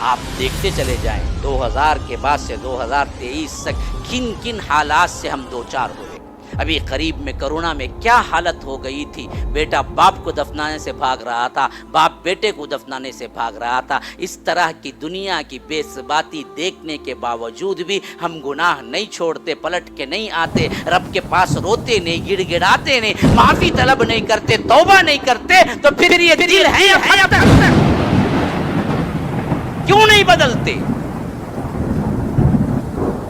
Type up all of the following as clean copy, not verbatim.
آپ دیکھتے چلے جائیں 2000 کے بعد سے 2023 تک کن کن حالات سے ہم دوچار ہوئے۔ ابھی قریب میں کرونا میں کیا حالت ہو گئی تھی، بیٹا باپ کو دفنانے سے بھاگ رہا تھا، باپ بیٹے کو دفنانے سے بھاگ رہا تھا۔ اس طرح کی دنیا کی بے ثباتی دیکھنے کے باوجود بھی ہم گناہ نہیں چھوڑتے، پلٹ کے نہیں آتے، رب کے پاس روتے نہیں، گڑ گڑاتے نہیں، معافی طلب نہیں کرتے، توبہ نہیں کرتے، تو پھر یہ دل ہے یا پتھر کیوں نہیں بدلتے؟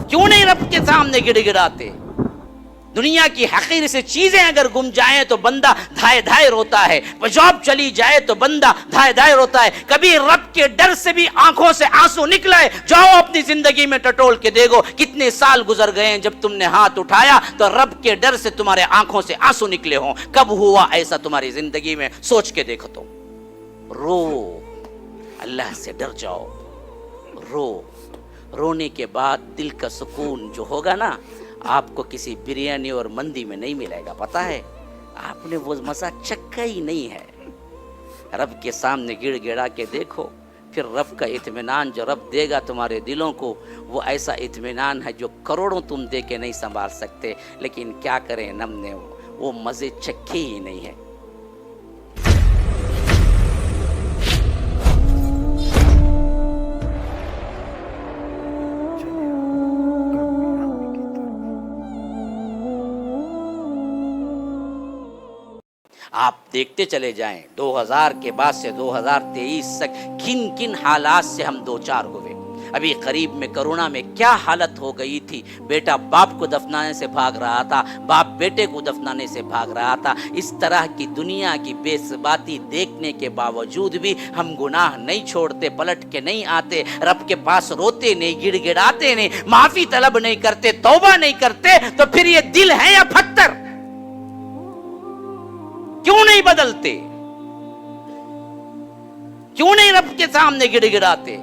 کیوں نہیں رب کے سامنے گڑ گڑاتے؟ دنیا کی حقیر سے چیزیں اگر گم جائیں تو بندہ دھائے دھائے روتا ہے، جاب چلی جائے تو بندہ دھائے دھائے روتا ہے، کبھی رب کے ڈر سے بھی آنکھوں سے آنسو نکلا ہے؟ جاؤ اپنی زندگی میں ٹٹول کے دیکھو، کتنے سال گزر گئے ہیں جب تم نے ہاتھ اٹھایا تو رب کے ڈر سے تمہارے آنکھوں سے آنسو نکلے ہوں؟ کب ہوا ایسا تمہاری زندگی میں؟ سوچ کے دیکھو تو رو، اللہ سے ڈر جاؤ، رو۔ رونے کے بعد دل کا سکون جو ہوگا نا، آپ کو کسی بریانی اور مندی میں نہیں ملے گا، پتہ ہے؟ آپ نے وہ مزہ چکھا ہی نہیں ہے۔ رب کے سامنے گڑ گڑا کے دیکھو، پھر رب کا اطمینان جو رب دے گا تمہارے دلوں کو، وہ ایسا اطمینان ہے جو کروڑوں تم دے کے نہیں سنبھال سکتے۔ لیکن کیا کریں، نم نے وہ مزے چکھے ہی نہیں ہیں۔ آپ دیکھتے چلے جائیں 2000 کے بعد سے 2023 تک کن کن حالات سے ہم دوچار ہوئے۔ ابھی قریب میں کرونا میں کیا حالت ہو گئی تھی، بیٹا باپ کو دفنانے سے بھاگ رہا تھا، باپ بیٹے کو دفنانے سے بھاگ رہا تھا۔ اس طرح کی دنیا کی بے ثباتی دیکھنے کے باوجود بھی ہم گناہ نہیں چھوڑتے، پلٹ کے نہیں آتے، رب کے پاس روتے نہیں، گڑ گڑاتے نہیں، معافی طلب نہیں کرتے، توبہ نہیں کرتے، تو پھر یہ دل ہے یا پتھر کیوں نہیں بدلتے؟ کیوں نہیں رب کے سامنے گڑ گڑاتے؟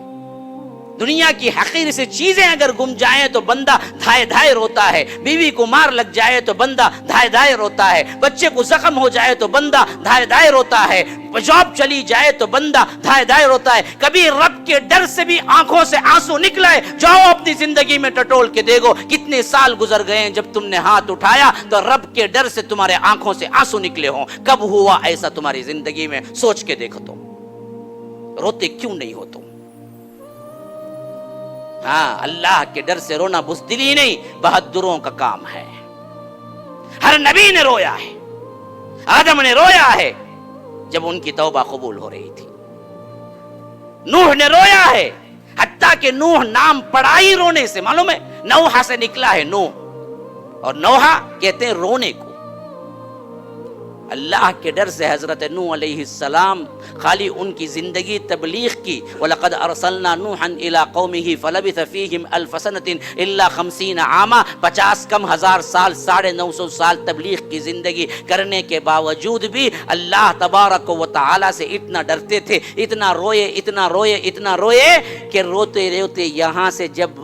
دنیا کی حقیر سے چیزیں اگر گم جائیں تو بندہ دھائے دھائے روتا ہے، بیوی کو مار لگ جائے تو بندہ دھائے دھائے روتا ہے، بچے کو زخم ہو جائے تو بندہ دھائے دھائے روتا ہے، جاب چلی جائے تو بندہ دھائے دھائے روتا ہے، کبھی رب کے ڈر سے بھی آنکھوں سے آنسو نکلا ہے؟ جاؤ اپنی زندگی میں ٹٹول کے دیکھو، کتنے سال گزر گئے ہیں جب تم نے ہاتھ اٹھایا تو رب کے ڈر سے تمہارے آنکھوں سے آنسو نکلے ہوں؟ کب ہوا ایسا تمہاری زندگی میں؟ سوچ کے دیکھو تو روتے کیوں نہیں ہو تم؟ ہاں، اللہ کے ڈر سے رونا بزدلی نہیں، بہادروں کا کام ہے۔ ہر نبی نے رویا ہے، آدم نے رویا ہے جب ان کی توبہ قبول ہو رہی تھی، نوح نے رویا ہے، حتیٰ کہ نوح نام پڑا ہی رونے سے، معلوم ہے نوحہ سے نکلا ہے نوح، اور نوحہ کہتے ہیں رونے کو۔ اللہ کے ڈر سے حضرت نوح علیہ السلام خالی ان کی زندگی تبلیغ کی، وَلَقَدْ أَرْسَلْنَا نُوحًا إِلَىٰ قَوْمِهِ فَلَبِثَ فِيهِمْ أَلْفَ سَنَةٍ إِلَّا 50 عاما، 50 کم ہزار سال، 950 سال تبلیغ کی زندگی کرنے کے باوجود بھی اللہ تبارک و تعالی سے اتنا ڈرتے تھے، اتنا روئے، اتنا روئے، اتنا روئے کہ روتے روتے یہاں سے جب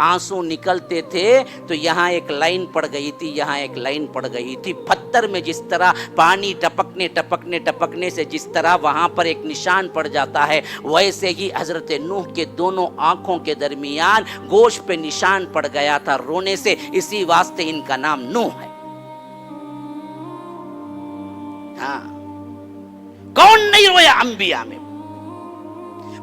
آنسو نکلتے تھے تو یہاں ایک لائن پڑ گئی تھی، یہاں ایک لائن پڑ گئی تھی، پتھر میں جس طرح پانی ٹپکنے ٹپکنے ٹپکنے سے جس طرح وہاں پر ایک نشان پڑ جاتا ہے، ویسے ہی حضرت نوح کے دونوں آنکھوں کے درمیان گوشت پہ نشان پڑ گیا تھا رونے سے، اسی واسطے ان کا نام نوح ہے۔ ہاں، کون نہیں رویا انبیاء میں؟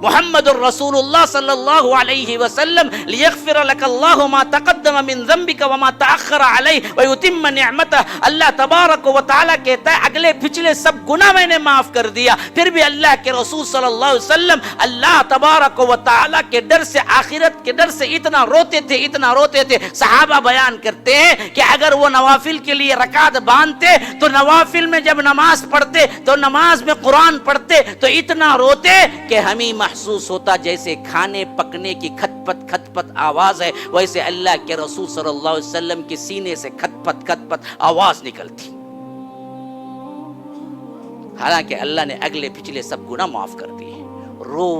محمد الرسول اللہ صلی اللہ علیہ وسلم لیغفر لک اللہ ما تقدم من ذنبک وما تأخر علیہ ویتم نعمتہ، اللہ تبارک و تعالیٰ کہتا ہے اگلے پچھلے سب گناہ میں نے معاف کر دیا۔ پھر بھی اللہ کے رسول صلی اللہ علیہ وسلم اللہ تبارک و تعالیٰ کے ڈر سے، آخرت کے ڈر سے اتنا روتے تھے، اتنا روتے تھے، صحابہ بیان کرتے ہیں کہ اگر وہ نوافل کے لیے رکعت باندھتے تو نوافل میں جب نماز پڑھتے تو نماز میں قرآن پڑھتے تو اتنا روتے کہ ہمیں محسوس ہوتا جیسے کھانے پکنے کی کھٹ پت آواز ہے، ویسے اللہ کے رسول صلی اللہ علیہ وسلم کے سینے سے کھٹ پت آواز نکلتی۔ حالانکہ اللہ نے اگلے پچھلے سب گناہ معاف کر دیے۔ رو،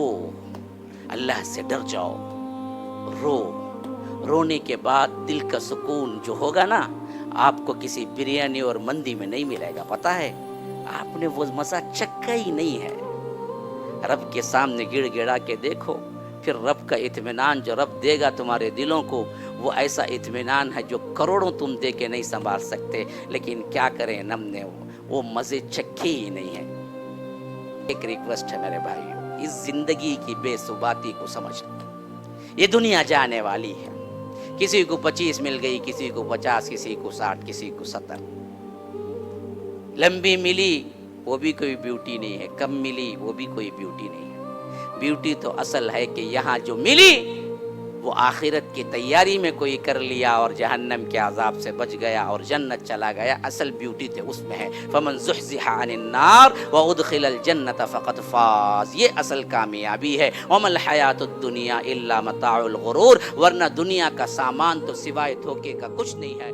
اللہ سے ڈر جاؤ، رو۔ رونے کے بعد دل کا سکون جو ہوگا نا، آپ کو کسی بریانی اور مندی میں نہیں ملے گا، پتہ ہے؟ آپ نے وہ مزہ چکھا ہی نہیں ہے۔ رب کے سامنے گڑ گڑا کے دیکھو، پھر رب کا اطمینان جو رب دے گا تمہارے دلوں کو، وہ ایسا اطمینان ہے جو کروڑوں تم دے کے نہیں سنبھال سکتے، لیکن کیا کریں ہم نے وہ مزے چکھے ہی نہیں ہیں۔ ایک ریکویسٹ ہے میرے بھائیو، اس زندگی کی بے ثباتی کو سمجھ لو۔ یہ دنیا جانے والی ہے، کسی کو 25 مل گئی، کسی کو 50، کسی کو 60، کسی کو 70۔ لمبی ملی وہ بھی کوئی بیوٹی نہیں ہے، کم ملی وہ بھی کوئی بیوٹی نہیں ہے۔ بیوٹی تو اصل ہے کہ یہاں جو ملی وہ آخرت کی تیاری میں کوئی کر لیا اور جہنم کے عذاب سے بچ گیا اور جنت چلا گیا، اصل بیوٹی تو اس میں ہے۔ فمن زحزح عن النار وادخل الجنت فقد فاز، یہ اصل کامیابی ہے۔ وما الحیات الدنیا الا متاع الغرور، ورنہ دنیا کا سامان تو سوائے دھوکے کا کچھ نہیں ہے۔